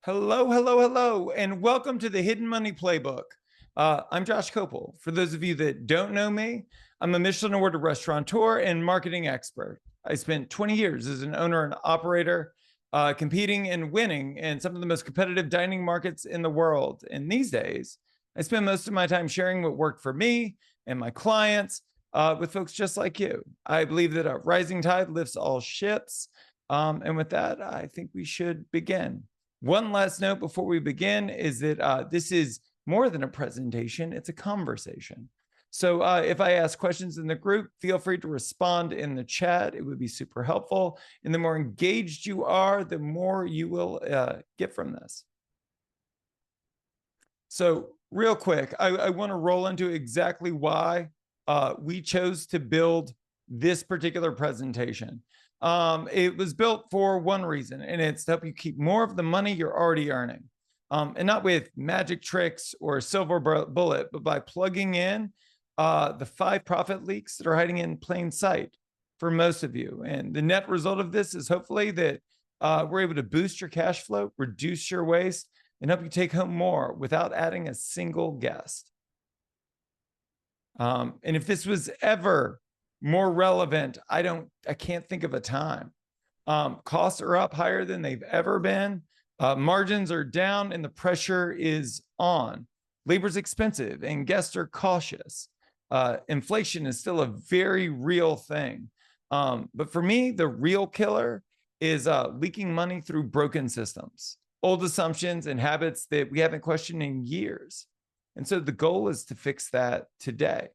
Hello, hello, hello, and welcome to the Hidden Money Playbook. I'm Josh Kopel. For those of you that don't know me, I'm a Michelin awarded restaurateur and marketing expert. I spent 20 years as an owner and operator, competing and winning in some of the most competitive dining markets in the world. And these days, I spend most of my time sharing what worked for me and my clients with folks just like you. I believe that a rising tide lifts all ships. And with that, I think we should begin. One last note before we begin is that this is more than a presentation, it's a conversation. So if I ask questions in the group, feel free to respond in the chat. It would be super helpful. And the more engaged you are, the more you will get from this. So real quick, I want to roll into exactly why we chose to build this particular presentation. It was built for one reason, and it's to help you keep more of the money you're already earning. And not with magic tricks or a silver bullet, but by plugging in the 5 profit leaks that are hiding in plain sight for most of you. And the net result of this is hopefully that we're able to boost your cash flow, reduce your waste, and help you take home more without adding a single guest. And if this was ever more relevant, I can't think of a time. Costs are up higher than they've ever been. Margins are down and the pressure is on. Labor's expensive and guests are cautious. Inflation is still a very real thing. But for me, the real killer is leaking money through broken systems, old assumptions and habits that we haven't questioned in years. And so the goal is to fix that today.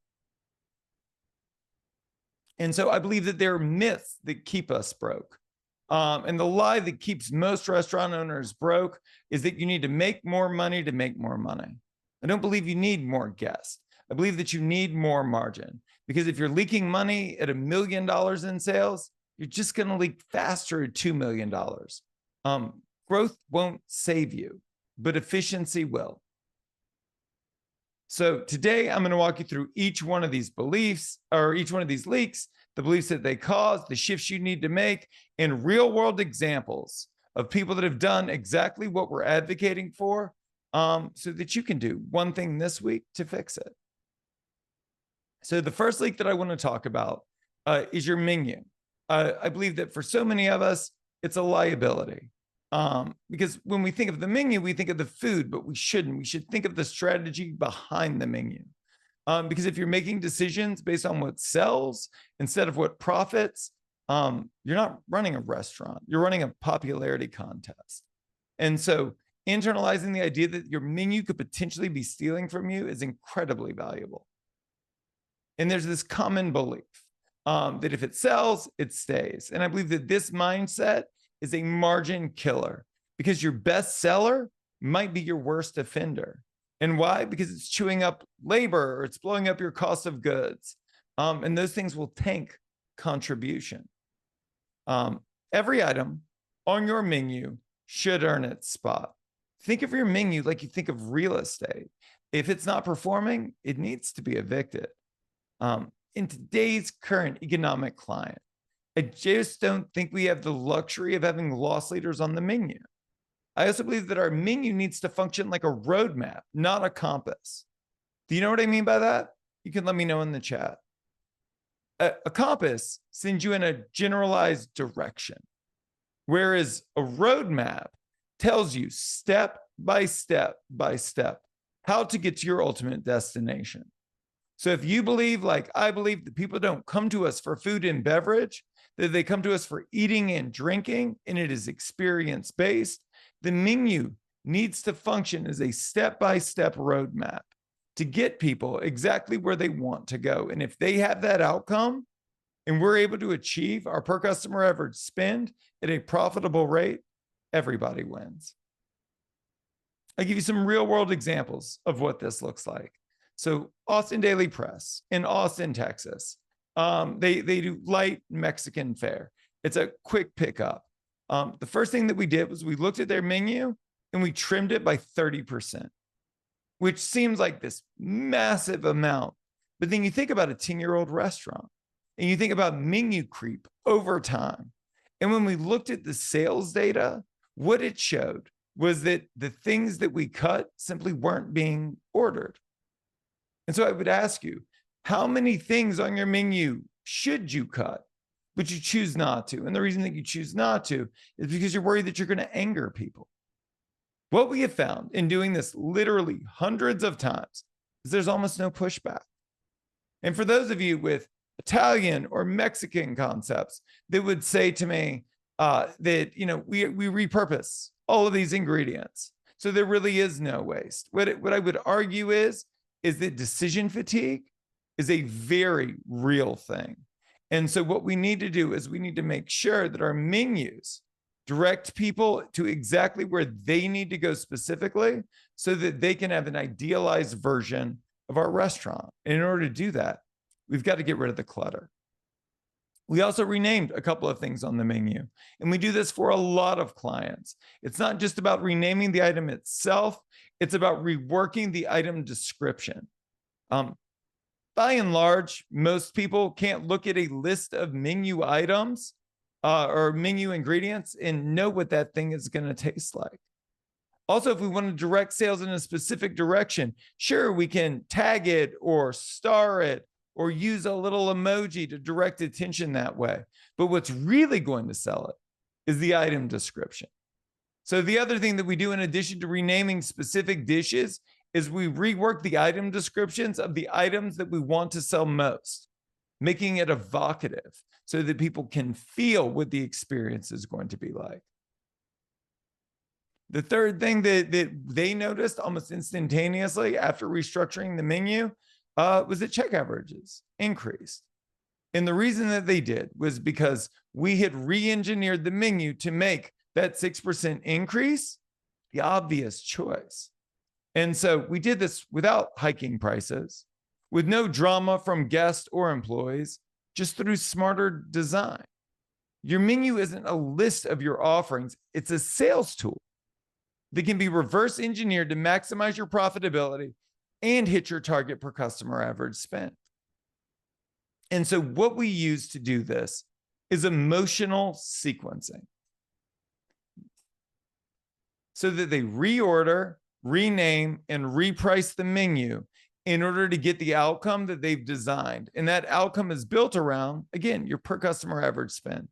And so I believe that there are myths that keep us broke. And the lie that keeps most restaurant owners broke is that you need to make more money to make more money. I don't believe you need more guests. I believe that you need more margin, because if you're leaking money at $1 million in sales, you're just going to leak faster at $2 million. Growth won't save you, but efficiency will. So today I'm going to walk you through each one of these beliefs, or each one of these leaks, the beliefs that they cause, the shifts you need to make, and real world examples of people that have done exactly what we're advocating for, so that you can do one thing this week to fix it. So the first leak that I want to talk about is your menu. I believe that for so many of us, it's a liability. Because when we think of the menu, we think of the food, but we shouldn't. We should think of the strategy behind the menu. Because if you're making decisions based on what sells instead of what profits, you're not running a restaurant. You're running a popularity contest. And so internalizing the idea that your menu could potentially be stealing from you is incredibly valuable. And there's this common belief that if it sells, it stays. And I believe that this mindset is a margin killer, because your best seller might be your worst offender. And why? Because it's chewing up labor, or it's blowing up your cost of goods. And those things will tank contribution. Every item on your menu should earn its spot. Think of your menu like you think of real estate. If it's not performing, it needs to be evicted. In today's current economic climate, I just don't think we have the luxury of having loss leaders on the menu. I also believe that our menu needs to function like a roadmap, not a compass. Do you know what I mean by that? You can let me know in the chat. A compass sends you in a generalized direction, whereas a roadmap tells you step by step by step how to get to your ultimate destination. So if you believe, like I believe, that people don't come to us for food and beverage, that they come to us for eating and drinking, and it is experience-based, the menu needs to function as a step-by-step roadmap to get people exactly where they want to go. And if they have that outcome, and we're able to achieve our per customer average spend at a profitable rate, everybody wins. I'll give you some real-world examples of what this looks like. So Austin Daily Press in Austin, Texas, they do light Mexican fare. It's a quick pickup. The first thing that we did was we looked at their menu and we trimmed it by 30%, which seems like this massive amount. But then you think about a 10-year-old restaurant and you think about menu creep over time. And when we looked at the sales data, what it showed was that the things that we cut simply weren't being ordered. And so I would ask you, how many things on your menu should you cut, but you choose not to? And the reason that you choose not to is because you're worried that you're going to anger people. What we have found in doing this literally hundreds of times is there's almost no pushback. And for those of you with Italian or Mexican concepts that would say to me that, you know, we repurpose all of these ingredients, so there really is no waste. What I would argue is that decision fatigue is a very real thing. And so what we need to do is we need to make sure that our menus direct people to exactly where they need to go specifically so that they can have an idealized version of our restaurant. And in order to do that, we've got to get rid of the clutter. We also renamed a couple of things on the menu, and we do this for a lot of clients. It's not just about renaming the item itself, it's about reworking the item description. By and large, most people can't look at a list of menu items or menu ingredients and know what that thing is going to taste like. Also, if we want to direct sales in a specific direction, sure, we can tag it or star it or use a little emoji to direct attention that way. But what's really going to sell it is the item description. So the other thing that we do in addition to renaming specific dishes is we rework the item descriptions of the items that we want to sell most, making it evocative so that people can feel what the experience is going to be like. The third thing that they noticed almost instantaneously after restructuring the menu was that check averages increased. And the reason that they did was because we had re-engineered the menu to make that 6% increase the obvious choice. And so we did this without hiking prices, with no drama from guests or employees, just through smarter design. Your menu isn't a list of your offerings, it's a sales tool that can be reverse engineered to maximize your profitability and hit your target per customer average spend. And so what we use to do this is emotional sequencing, so that they reorder, rename, and reprice the menu in order to get the outcome that they've designed. And that outcome is built around, again, your per customer average spend.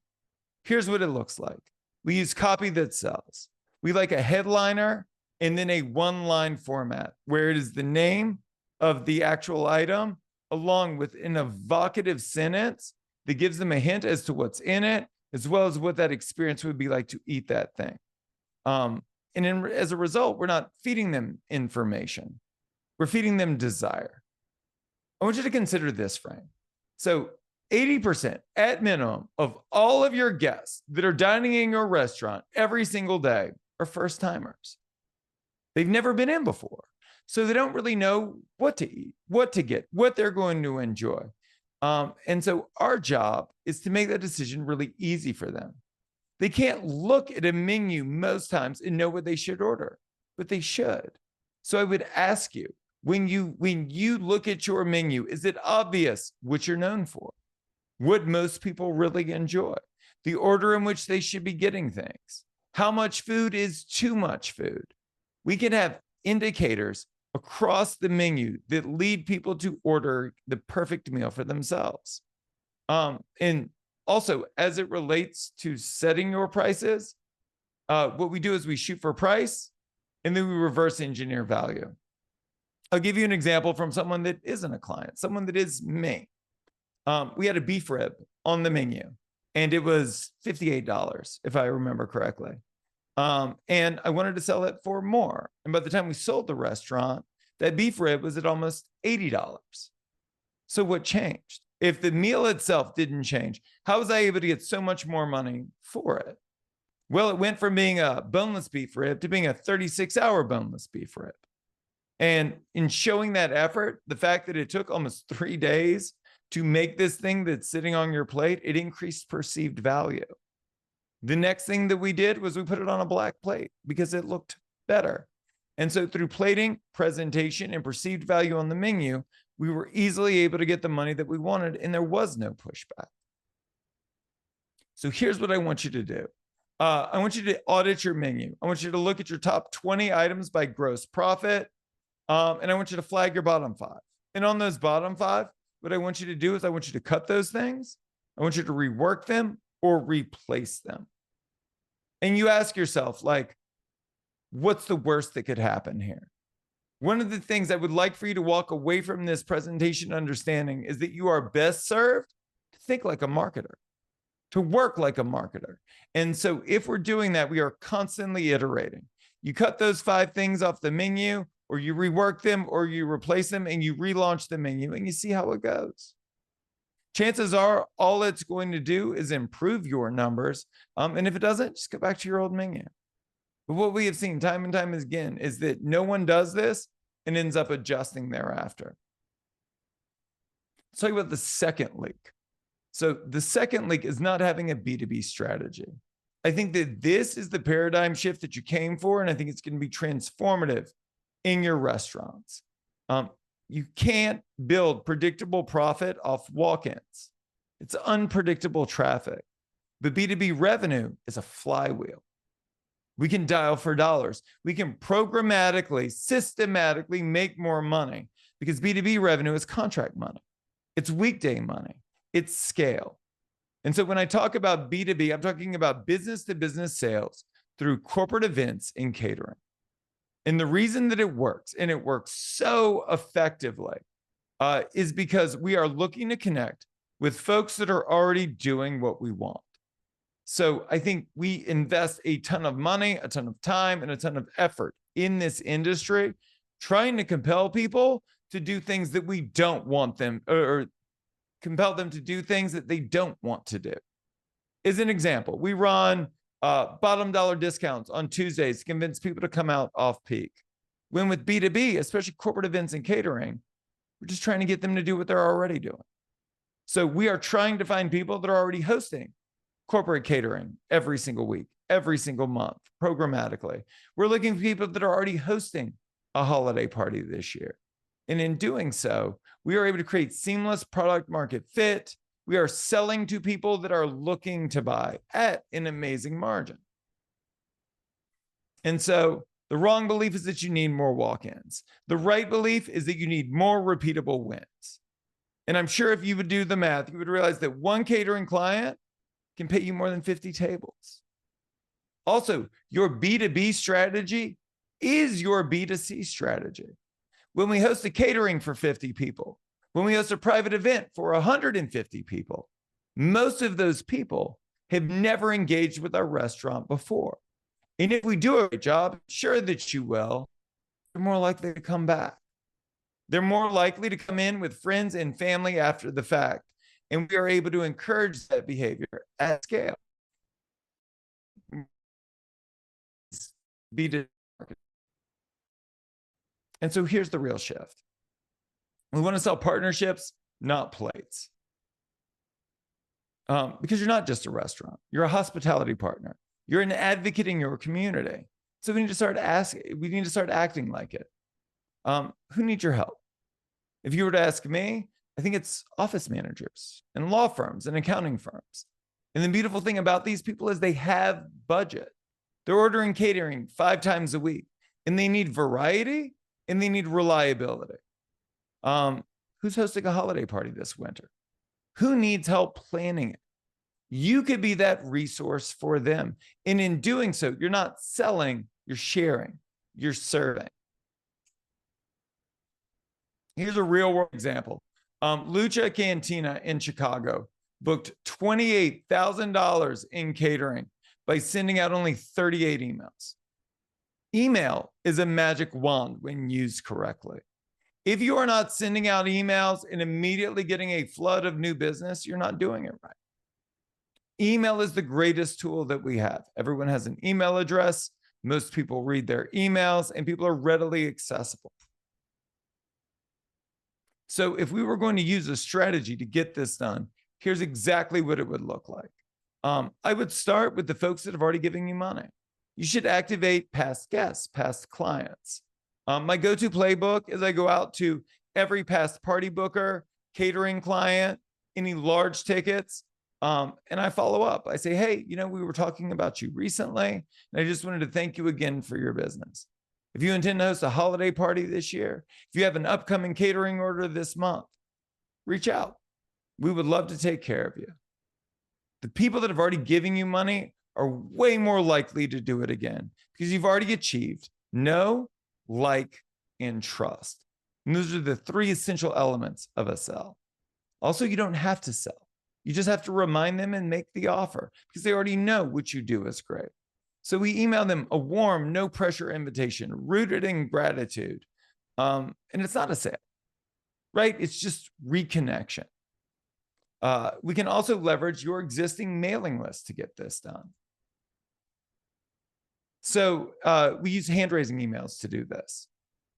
Here's what it looks like. We use copy that sells. We like a headliner and then a one-line format where it is the name of the actual item along with an evocative sentence that gives them a hint as to what's in it, as well as what that experience would be like to eat that thing. As a result, we're not feeding them information. We're feeding them desire. I want you to consider this, Frank. So 80% at minimum of all of your guests that are dining in your restaurant every single day are first timers. They've never been in before. So they don't really know what to eat, what to get, what they're going to enjoy. And so our job is to make that decision really easy for them. They can't look at a menu most times and know what they should order, but they should. So I would ask you, when you look at your menu, is it obvious what you're known for? What most people really enjoy? The order in which they should be getting things? How much food is too much food? We can have indicators across the menu that lead people to order the perfect meal for themselves. And also, as it relates to setting your prices, what we do is we shoot for price and then we reverse engineer value. I'll give you an example from someone that isn't a client, someone that is me. We had a beef rib on the menu and it was $58, if I remember correctly. And I wanted to sell it for more. And by the time we sold the restaurant, that beef rib was at almost $80. So what changed? If the meal itself didn't change, how was I able to get so much more money for it? Well, it went from being a boneless beef rib to being a 36-hour boneless beef rib. And in showing that effort, the fact that it took almost 3 days to make this thing that's sitting on your plate, it increased perceived value. The next thing that we did was we put it on a black plate because it looked better. And so through plating, presentation, and perceived value on the menu, we were easily able to get the money that we wanted, and there was no pushback. So here's what I want you to do. I want you to audit your menu. I want you to look at your top 20 items by gross profit. And I want you to flag your bottom 5. And on those bottom 5, what I want you to do is I want you to cut those things. I want you to rework them or replace them. And you ask yourself, like, what's the worst that could happen here? One of the things I would like for you to walk away from this presentation understanding is that you are best served to think like a marketer, to work like a marketer. And so if we're doing that, we are constantly iterating. You cut those 5 things off the menu, or you rework them, or you replace them, and you relaunch the menu, and you see how it goes. Chances are all it's going to do is improve your numbers. And if it doesn't, just go back to your old menu. But what we have seen time and time again is that no one does this and ends up adjusting thereafter. Let's talk about the second leak. So the second leak is not having a B2B strategy. I think that this is the paradigm shift that you came for, and I think it's going to be transformative in your restaurants. You can't build predictable profit off walk-ins. It's unpredictable traffic. But B2B revenue is a flywheel. We can dial for dollars. We can programmatically, systematically make more money because B2B revenue is contract money. It's weekday money. It's scale. And so when I talk about B2B, I'm talking about business to business sales through corporate events and catering. And the reason that it works, and it works so effectively, is because we are looking to connect with folks that are already doing what we want. So I think we invest a ton of money, a ton of time, and a ton of effort in this industry, trying to compel people to do things that we don't want them, or compel them to do things that they don't want to do. As an example, we run bottom dollar discounts on Tuesdays to convince people to come out off peak. When with B2B, especially corporate events and catering, we're just trying to get them to do what they're already doing. So we are trying to find people that are already hosting corporate catering every single week, every single month, programmatically. We're looking for people that are already hosting a holiday party this year. And in doing so, we are able to create seamless product market fit. We are selling to people that are looking to buy at an amazing margin. And so the wrong belief is that you need more walk-ins. The right belief is that you need more repeatable wins. And I'm sure if you would do the math, you would realize that one catering client can pay you more than 50 tables. Also, your B2B strategy is your B2C strategy. When we host a catering for 50 people, when we host a private event for 150 people, most of those people have never engaged with our restaurant before. And if we do a great job, I'm sure that you will, they're more likely to come back. They're more likely to come in with friends and family after the fact. And we are able to encourage that behavior at scale. And so here's the real shift. We want to sell partnerships, not plates. Because you're not just a restaurant. You're a hospitality partner. You're an advocate in your community. So we need to start acting like it. Who needs your help? If you were to ask me, I think it's office managers and law firms and accounting firms. And the beautiful thing about these people is they have budget. They're ordering catering 5 times a week, and they need variety and they need reliability. Who's hosting a holiday party this winter? Who needs help planning it? You could be that resource for them. And in doing so, you're not selling, you're sharing, you're serving. Here's a real world example. Lucha Cantina in Chicago booked $28,000 in catering by sending out only 38 emails. Email is a magic wand when used correctly. If you are not sending out emails and immediately getting a flood of new business, you're not doing it right. Email is the greatest tool that we have. Everyone has an email address. Most people read their emails, and people are readily accessible. So if we were going to use a strategy to get this done, here's exactly what it would look like. I would start with the folks that have already given you money. You should activate past guests, past clients. My go-to playbook is I go out to every past party booker, catering client, any large tickets, And I follow up. I say, hey, we were talking about you recently, and I just wanted to thank you again for your business. If you intend to host a holiday party this year, if you have an upcoming catering order this month, reach out. We would love to take care of you. The people that have already given you money are way more likely to do it again because you've already achieved know, like, and trust. And those are the 3 essential elements of a sell. Also, you don't have to sell. You just have to remind them and make the offer because they already know what you do is great. So we email them a warm, no pressure invitation rooted in gratitude. And it's not a sale, right? It's just reconnection. We can also leverage your existing mailing list to get this done. So we use hand-raising emails to do this.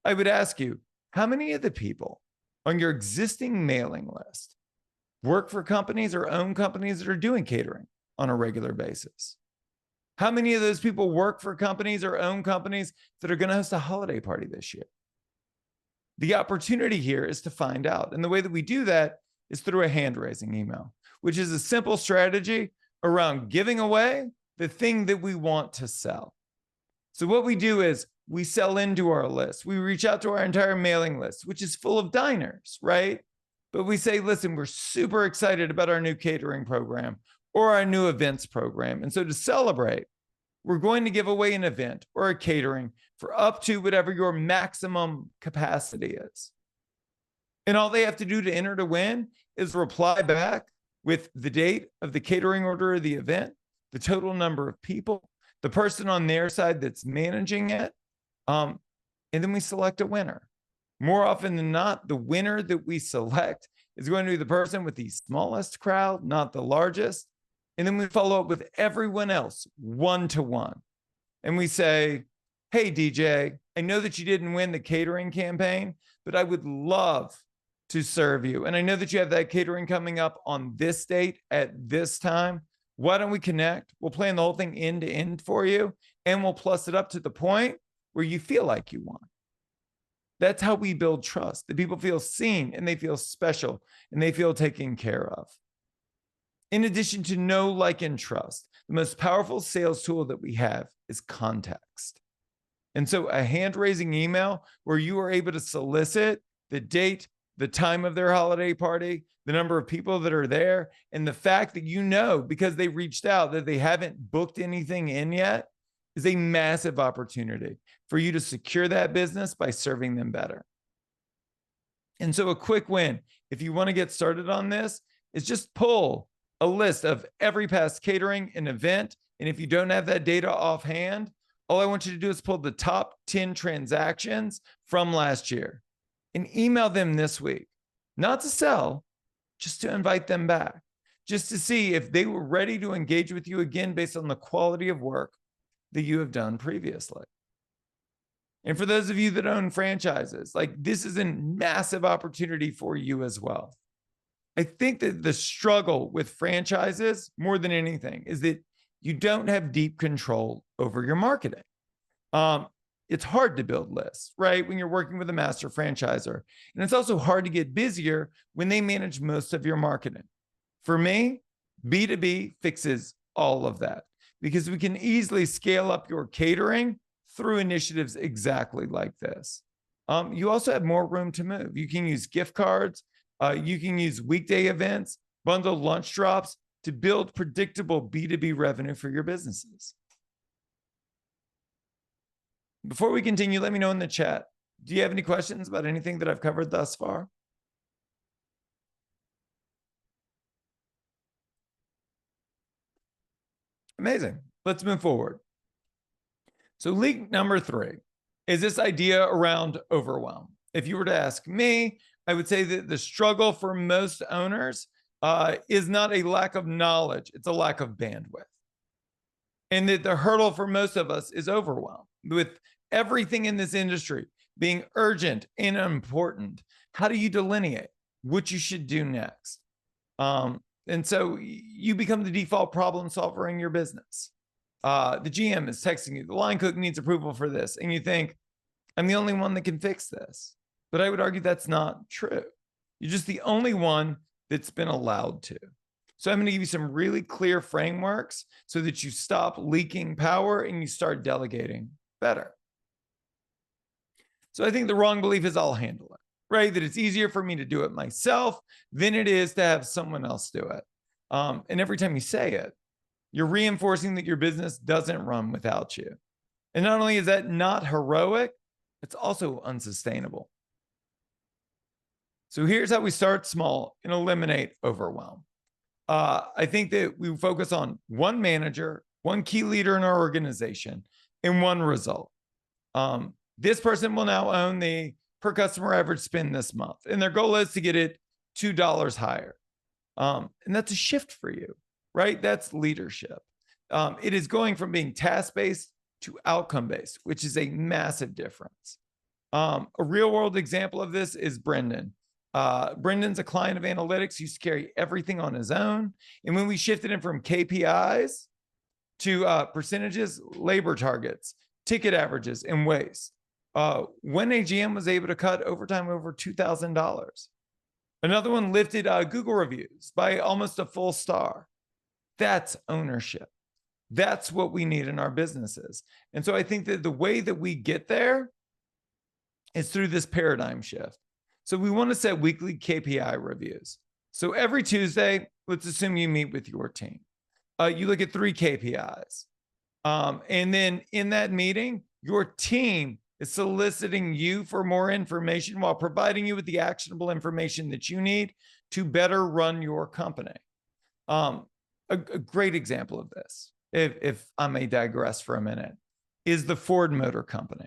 I would ask you, how many of the people on your existing mailing list work for companies or own companies that are doing catering on a regular basis? How many of those people work for companies or own companies that are going to host a holiday party this year? The opportunity here is to find out. And the way that we do that is through a hand-raising email, which is a simple strategy around giving away the thing that we want to sell. So what we do is we sell into our list. We reach out to our entire mailing list, which is full of diners, right? But we say, listen, we're super excited about our new catering program or our new events program. And so to celebrate, we're going to give away an event or a catering for up to whatever your maximum capacity is. And all they have to do to enter to win is reply back with the date of the catering order of the event, the total number of people, the person on their side that's managing it, and then we select a winner. More often than not, the winner that we select is going to be the person with the smallest crowd, not the largest. And then we follow up with everyone else one-to-one. And we say, hey, DJ, I know that you didn't win the catering campaign, but I would love to serve you. And I know that you have that catering coming up on this date at this time. Why don't we connect? We'll plan the whole thing end to end for you, and we'll plus it up to the point where you feel like you won. That's how we build trust. The people feel seen and they feel special and they feel taken care of. In addition to know, like, and trust, the most powerful sales tool that we have is context. And so a hand-raising email where you are able to solicit the date, the time of their holiday party, the number of people that are there, and the fact that because they reached out that they haven't booked anything in yet is a massive opportunity for you to secure that business by serving them better. And so a quick win, if you want to get started on this, is just pull a list of every past catering and event. And if you don't have that data offhand, all I want you to do is pull the top 10 transactions from last year and email them this week, not to sell, just to invite them back, just to see if they were ready to engage with you again based on the quality of work that you have done previously. And for those of you that own franchises, this is a massive opportunity for you as well. I think that the struggle with franchises more than anything is that you don't have deep control over your marketing. It's hard to build lists, right? When you're working with a master franchisor. And it's also hard to get busier when they manage most of your marketing. For me, B2B fixes all of that because we can easily scale up your catering through initiatives exactly like this. You also have more room to move. You can use gift cards. You can use weekday events, bundled lunch drops to build predictable B2B revenue for your businesses. Before we continue, let me know in the chat. Do you have any questions about anything that I've covered thus far? Amazing. Let's move forward. So leak number 3 is this idea around overwhelm. If you were to ask me, I would say that the struggle for most owners is not a lack of knowledge, it's a lack of bandwidth. And that the hurdle for most of us is overwhelm. With everything in this industry being urgent and important, how do you delineate what you should do next? And so you become the default problem solver in your business. The GM is texting you, the line cook needs approval for this. And you think, I'm the only one that can fix this. But I would argue that's not true. You're just the only one that's been allowed to. So I'm going to give you some really clear frameworks so that you stop leaking power and you start delegating better. So I think the wrong belief is I'll handle it, right? That it's easier for me to do it myself than it is to have someone else do it. And every time you say it, you're reinforcing that your business doesn't run without you. And not only is that not heroic, it's also unsustainable. So here's how we start small and eliminate overwhelm. I think that we focus on one manager, one key leader in our organization, and one result. This person will now own the per customer average spend this month, and their goal is to get it $2 higher. And that's a shift for you, right? That's leadership. It is going from being task-based to outcome-based, which is a massive difference. A real-world example of this is Brendan. Brendan's a client of analytics, used to carry everything on his own. And when we shifted him from KPIs to percentages, labor targets, ticket averages, and waste, one AGM was able to cut overtime over $2,000. Another one lifted Google reviews by almost a full star. That's ownership. That's what we need in our businesses. And so I think that the way that we get there is through this paradigm shift. So we want to set weekly KPI reviews. So every Tuesday, let's assume you meet with your team. You look at 3 KPIs. And then in that meeting, your team is soliciting you for more information while providing you with the actionable information that you need to better run your company. A great example of this, if I may digress for a minute, is the Ford Motor Company.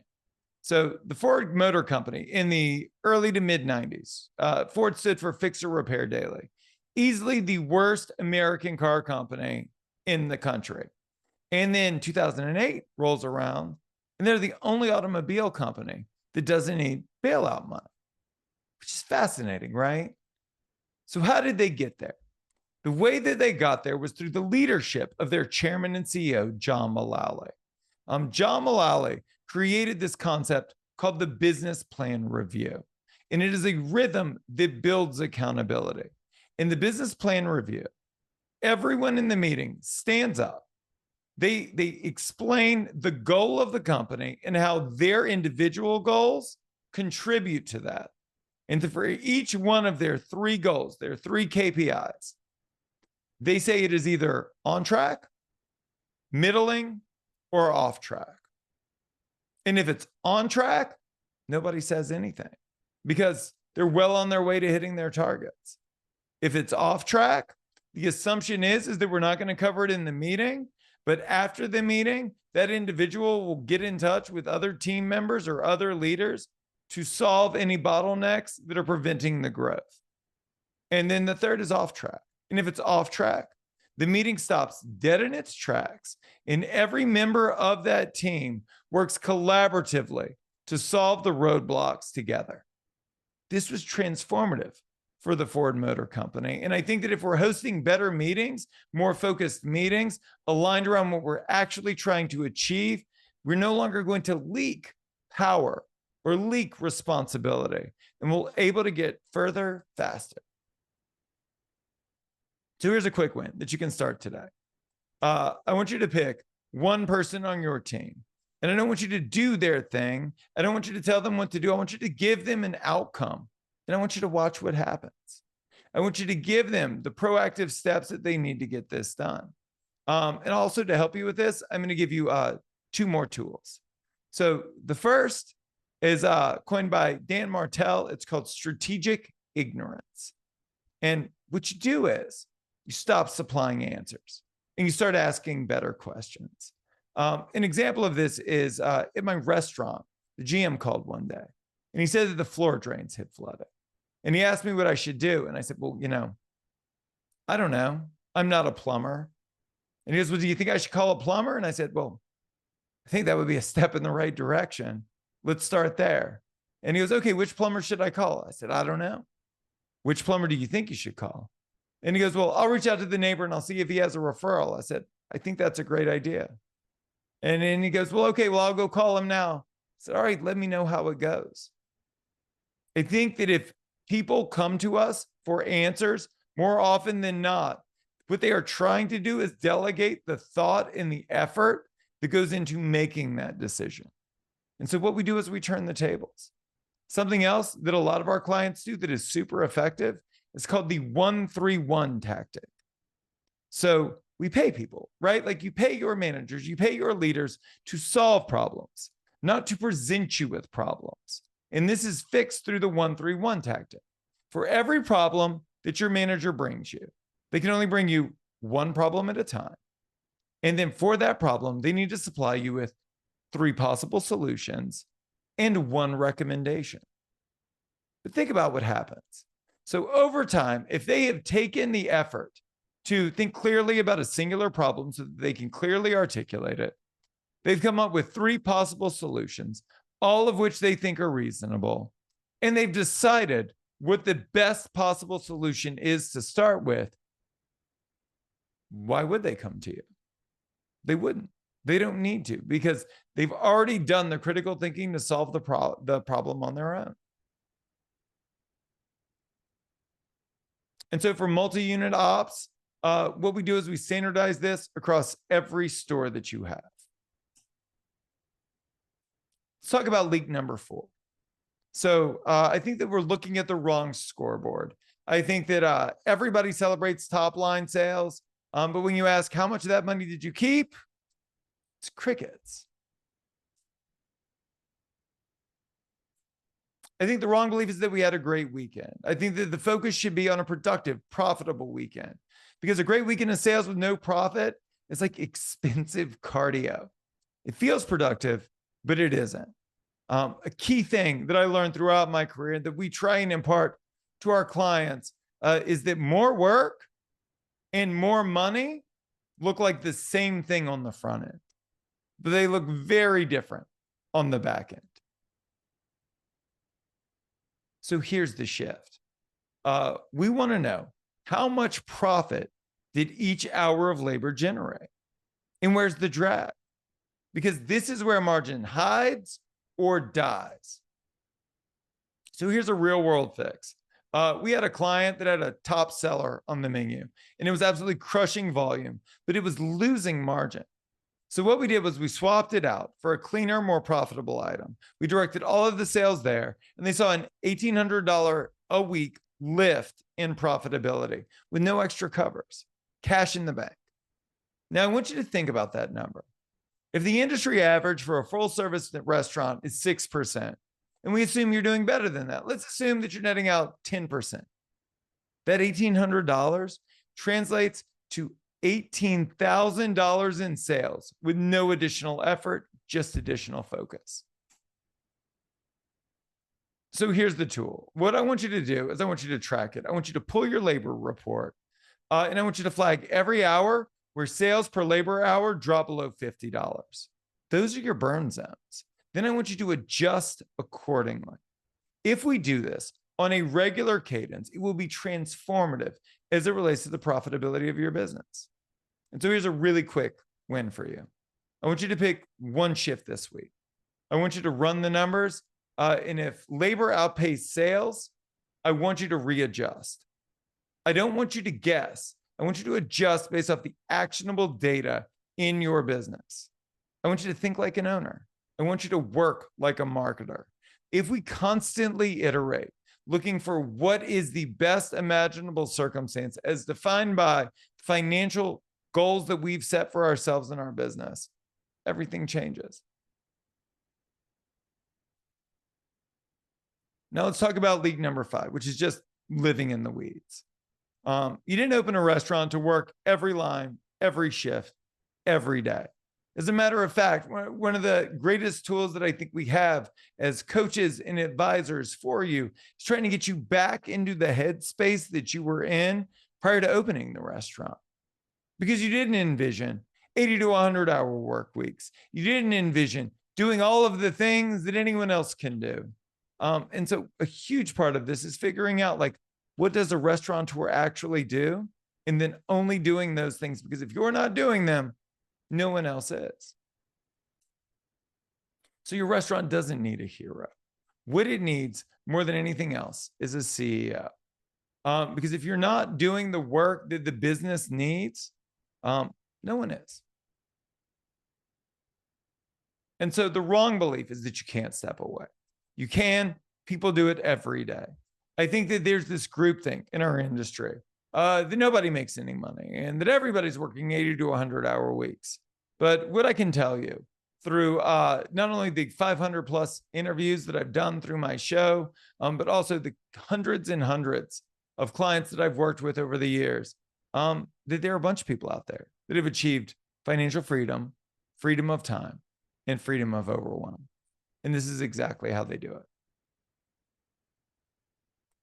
So the Ford Motor Company in the early to mid 90s, Ford stood for Fix or Repair Daily, easily the worst American car company in the country. And then 2008 rolls around, and they're the only automobile company that doesn't need bailout money, which is fascinating, right? So how did they get there? The way that they got there was through the leadership of their chairman and CEO, John Mullally. John Mullally created this concept called the business plan review. And it is a rhythm that builds accountability. In the business plan review, everyone in the meeting stands up. They explain the goal of the company and how their individual goals contribute to that. And for each one of their 3 goals, their 3 KPIs, they say it is either on track, middling, or off track. And if it's on track, nobody says anything because they're well on their way to hitting their targets. If it's off track, the assumption is that we're not going to cover it in the meeting, but after the meeting, that individual will get in touch with other team members or other leaders to solve any bottlenecks that are preventing the growth. And then the third is off track. And if it's off track, the meeting stops dead in its tracks, and every member of that team works collaboratively to solve the roadblocks together. This was transformative for the Ford Motor Company. And I think that if we're hosting better meetings, more focused meetings, aligned around what we're actually trying to achieve, we're no longer going to leak power or leak responsibility, and we're able to get further faster. So here's a quick win that you can start today. I want you to pick one person on your team. And I don't want you to do their thing. I don't want you to tell them what to do. I want you to give them an outcome. And I want you to watch what happens. I want you to give them the proactive steps that they need to get this done. And also to help you with this, I'm going to give you 2 more tools. So the first is coined by Dan Martell. It's called strategic ignorance. And what you do is you stop supplying answers and you start asking better questions. An example of this is at my restaurant, the GM called one day and he said that the floor drains had flooded. And he asked me what I should do. And I said, well, I don't know. I'm not a plumber. And he goes, well, do you think I should call a plumber? And I said, well, I think that would be a step in the right direction. Let's start there. And he goes, okay, which plumber should I call? I said, I don't know. Which plumber do you think you should call? And he goes, well, I'll reach out to the neighbor and I'll see if he has a referral. I said, I think that's a great idea. And then he goes, well, okay, well, I'll go call him now. I said, all right, let me know how it goes. I think that if people come to us for answers more often than not, What they are trying to do is delegate the thought and the effort that goes into making that decision. And so what we do is we turn the tables. Something else that a lot of our clients do that is super effective is called the 1-3-1 tactic. So we pay people, right? Like you pay your managers, you pay your leaders to solve problems, not to present you with problems. And this is fixed through the 1-3-1 tactic. For every problem that your manager brings you, they can only bring you one problem at a time. And then for that problem, they need to supply you with 3 possible solutions and 1 recommendation. But think about what happens. So over time, if they have taken the effort to think clearly about a singular problem so that they can clearly articulate it, they've come up with 3 possible solutions, all of which they think are reasonable, and they've decided what the best possible solution is to start with. Why would they come to you? They wouldn't. They don't need to, because they've already done the critical thinking to solve the problem on their own. And so for multi-unit ops, what we do is we standardize this across every store that you have. Let's talk about leak number 4. So I think that we're looking at the wrong scoreboard. I think that everybody celebrates top line sales. But when you ask how much of that money did you keep, it's crickets. I think the wrong belief is that we had a great weekend. I think that the focus should be on a productive, profitable weekend, because a great weekend of sales with no profit is like expensive cardio. It feels productive, but it isn't. A key thing that I learned throughout my career that we try and impart to our clients is that more work and more money look like the same thing on the front end, but they look very different on the back end. So here's the shift. We want to know, how much profit did each hour of labor generate? And where's the drag? Because this is where margin hides or dies. So here's a real world fix. We had a client that had a top seller on the menu, and it was absolutely crushing volume, but it was losing margin. So what we did was we swapped it out for a cleaner, more profitable item. We directed all of the sales there, and they saw an $1,800 a week lift in profitability with no extra covers, cash in the bank. Now, I want you to think about that number. If the industry average for a full service restaurant is 6%, and we assume you're doing better than that, let's assume that you're netting out 10%. That $1,800 translates to $18,000 in sales with no additional effort, just additional focus. So here's the tool. What I want you to do is I want you to track it. I want you to pull your labor report, and I want you to flag every hour where sales per labor hour drop below $50. Those are your burn zones. Then I want you to adjust accordingly. If we do this on a regular cadence, it will be transformative as it relates to the profitability of your business. And so here's a really quick win for you. I want you to pick one shift this week. I want you to run the numbers. And if labor outpaced sales, I want you to readjust. I don't want you to guess. I want you to adjust based off the actionable data in your business. I want you to think like an owner. I want you to work like a marketer. If we constantly iterate, looking for what is the best imaginable circumstance as defined by financial goals that we've set for ourselves in our business, everything changes. Now let's talk about league number 5, which is just living in the weeds. You didn't open a restaurant to work every line, every shift, every day. As a matter of fact, one of the greatest tools that I think we have as coaches and advisors for you is trying to get you back into the headspace that you were in prior to opening the restaurant. Because you didn't envision 80 to 100-hour work weeks. You didn't envision doing all of the things that anyone else can do. And so a huge part of this is figuring out, like, what does a restaurateur actually do? And then only doing those things, because if you're not doing them, no one else is. So your restaurant doesn't need a hero. What it needs more than anything else is a CEO. Because if you're not doing the work that the business needs, no one is. And so the wrong belief is that you can't step away. You can. People do it every day. I think that there's this groupthink in our industry that nobody makes any money and that everybody's working 80 to 100-hour weeks. But what I can tell you through not only the 500 plus interviews that I've done through my show, but also the hundreds and hundreds of clients that I've worked with over the years, that there are a bunch of people out there that have achieved financial freedom, freedom of time, and freedom of overwhelm. And this is exactly how they do it.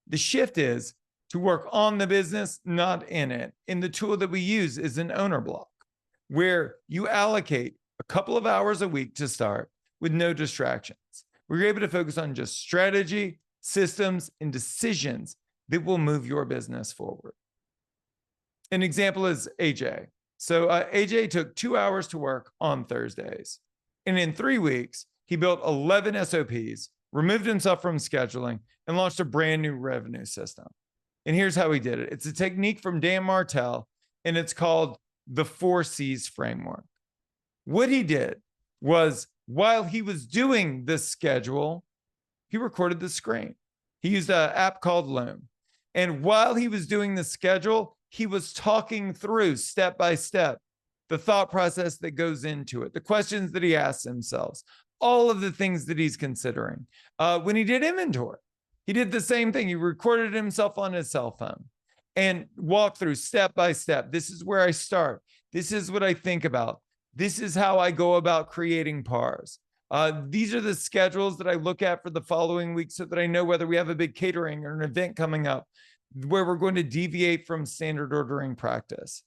The shift is to work on the business, not in it. And the tool that we use is an owner block, where you allocate a couple of hours a week to start with no distractions. We're able to focus on just strategy, systems, and decisions that will move your business forward. An example is AJ. So AJ took 2 hours to work on Thursdays. And in 3 weeks, he built 11 SOPs, removed himself from scheduling, and launched a brand new revenue system. And here's how he did it. It's a technique from Dan Martell, and it's called the 4 C's framework. What he did was, while he was doing this schedule, he recorded the screen. He used an app called Loom. And while he was doing the schedule, he was talking through step by step the thought process that goes into it, the questions that he asks himself, all of the things that he's considering. When he did inventory, he did the same thing. He recorded himself on his cell phone and walked through step by step. This is where I start. This is what I think about. This is how I go about creating PARs. These are the schedules that I look at for the following week so that I know whether we have a big catering or an event coming up where we're going to deviate from standard ordering practice.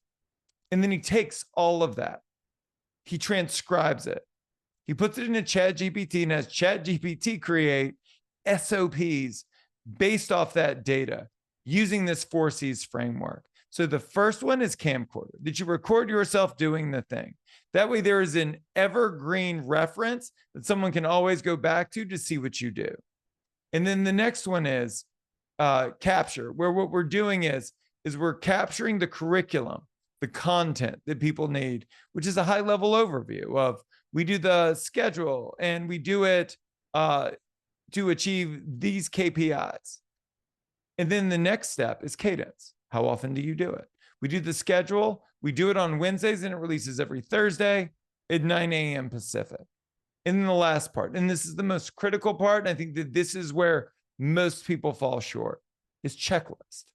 And then he takes all of that. He transcribes it. He puts it into ChatGPT and has ChatGPT create SOPs based off that data using this 4 C's framework. So the first one is camcorder, that you record yourself doing the thing. That way there is an evergreen reference that someone can always go back to see what you do. And then the next one is capture, where what we're doing is we're capturing the curriculum, the content that people need, which is a high level overview of, we do the schedule and we do it to achieve these KPIs. And then the next step is cadence. How often do you do it? We do the schedule. We do it on Wednesdays and it releases every Thursday at 9 a.m. Pacific. And then the last part, and this is the most critical part, and I think that this is where most people fall short, is checklist.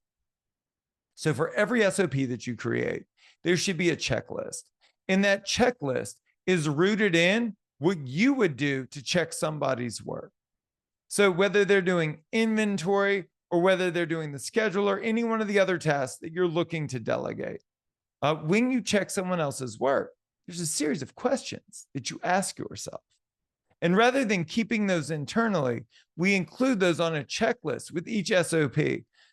So for every SOP that you create, there should be a checklist. And that checklist is rooted in what you would do to check somebody's work. So whether they're doing inventory or whether they're doing the schedule or any one of the other tasks that you're looking to delegate, when you check someone else's work, there's a series of questions that you ask yourself. And rather than keeping those internally, we include those on a checklist with each SOP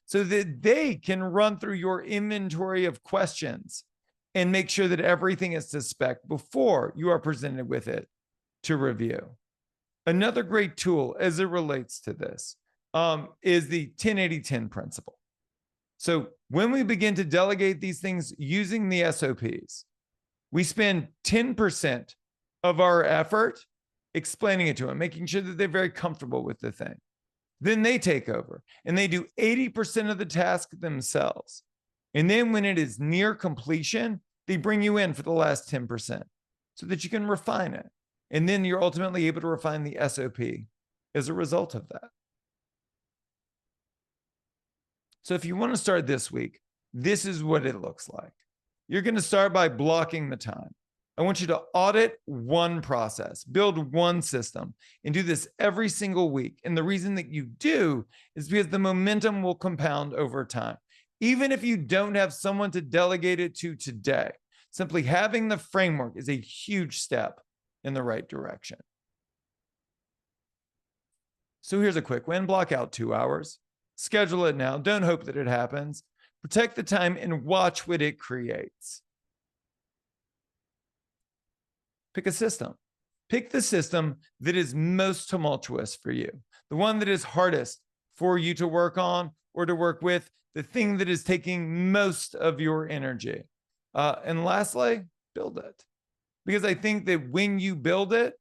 so that they can run through your inventory of questions and make sure that everything is to spec before you are presented with it to review. Another great tool as it relates to this is the 10-80-10 principle. So when we begin to delegate these things using the SOPs, we spend 10% of our effort explaining it to them, making sure that they're very comfortable with the thing. Then they take over and they do 80% of the task themselves. And then when it is near completion, they bring you in for the last 10% so that you can refine it. And then you're ultimately able to refine the SOP as a result of that. So if you want to start this week, this is what it looks like. You're going to start by blocking the time. I want you to audit one process, build one system, and do this every single week. And the reason that you do is because the momentum will compound over time. Even if you don't have someone to delegate it to today, simply having the framework is a huge step in the right direction. So here's a quick win. Block out 2 hours. Schedule it now. Don't hope that it happens. Protect the time and watch what it creates. Pick a system. Pick the system that is most tumultuous for you, the one that is hardest for you to work on or to work with, the thing that is taking most of your energy. And lastly, build it. Because I think that when you build it,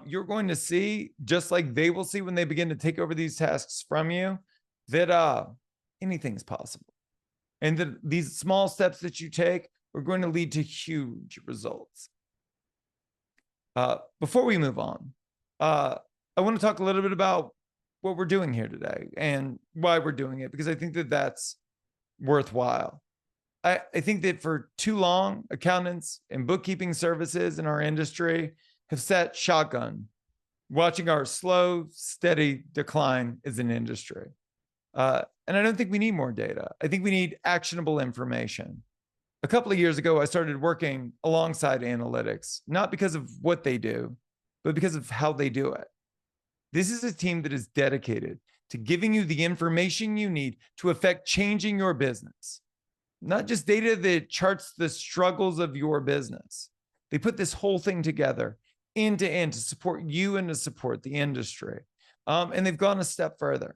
you're going to see, just like they will see when they begin to take over these tasks from you, that anything's possible. And that these small steps that you take are going to lead to huge results. Before we move on, I want to talk a little bit about what we're doing here today and why we're doing it, because I think that that's worthwhile. I think that for too long, accountants and bookkeeping services in our industry have sat shotgun, watching our slow, steady decline as an industry. And I don't think we need more data. I think we need actionable information. A couple of years ago, I started working alongside analytics, not because of what they do, but because of how they do it. This is a team that is dedicated to giving you the information you need to affect changing your business. Not just data that charts the struggles of your business. They put this whole thing together end to end to support you and to support the industry. And they've gone a step further.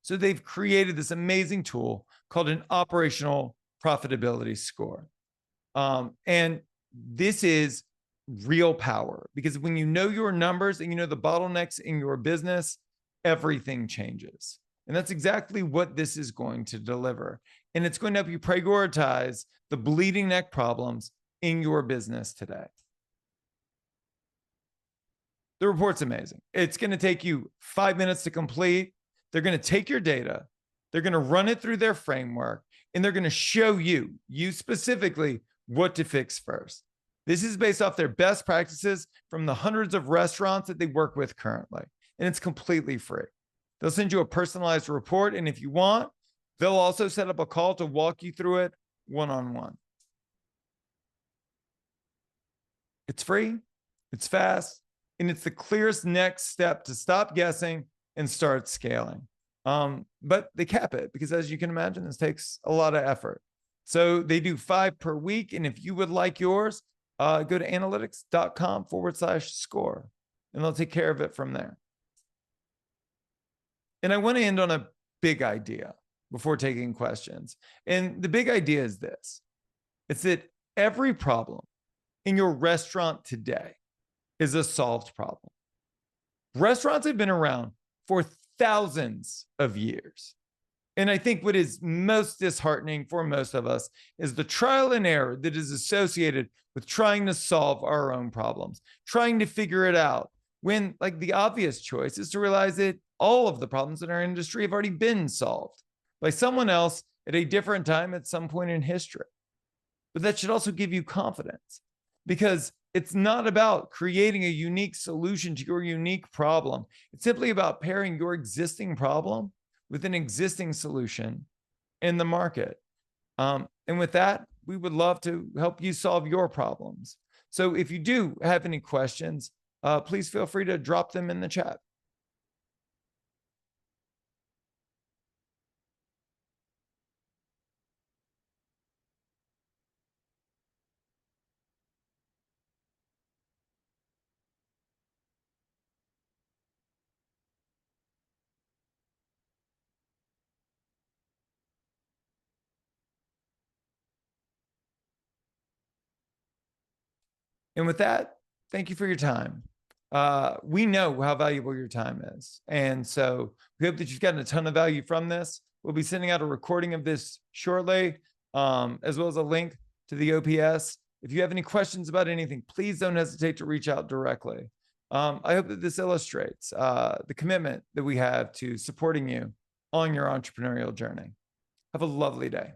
So they've created this amazing tool called an operational profitability score. And this is real power, because when you know your numbers and you know the bottlenecks in your business, everything changes. And that's exactly what this is going to deliver. And it's going to help you prioritize the bleeding neck problems in your business today. The report's amazing. It's going to take you 5 minutes to complete. They're going to take your data, they're going to run it through their framework, and they're going to show you specifically, what to fix first. This is based off their best practices from the hundreds of restaurants that they work with currently, and it's completely free. They'll send you a personalized report, and if you want, they'll also set up a call to walk you through it one-on-one. It's free, it's fast, and it's the clearest next step to stop guessing and start scaling. But they cap it because, as you can imagine, this takes a lot of effort. So they do 5 per week. And if you would like yours, go to analytics.com/score, and they'll take care of it from there. And I want to end on a big idea before taking questions. And the big idea is this. It's that every problem in your restaurant today is a solved problem. Restaurants have been around for thousands of years. And I think what is most disheartening for most of us is the trial and error that is associated with trying to solve our own problems, trying to figure it out, when, like, the obvious choice is to realize that all of the problems in our industry have already been solved by someone else at a different time at some point in history. But that should also give you confidence, because it's not about creating a unique solution to your unique problem. It's simply about pairing your existing problem with an existing solution in the market. And with that, we would love to help you solve your problems. So if you do have any questions, please feel free to drop them in the chat. And with that, thank you for your time. We know how valuable your time is. And so we hope that you've gotten a ton of value from this. We'll be sending out a recording of this shortly, as well as a link to the OPS. If you have any questions about anything, please don't hesitate to reach out directly. I hope that this illustrates the commitment that we have to supporting you on your entrepreneurial journey. Have a lovely day.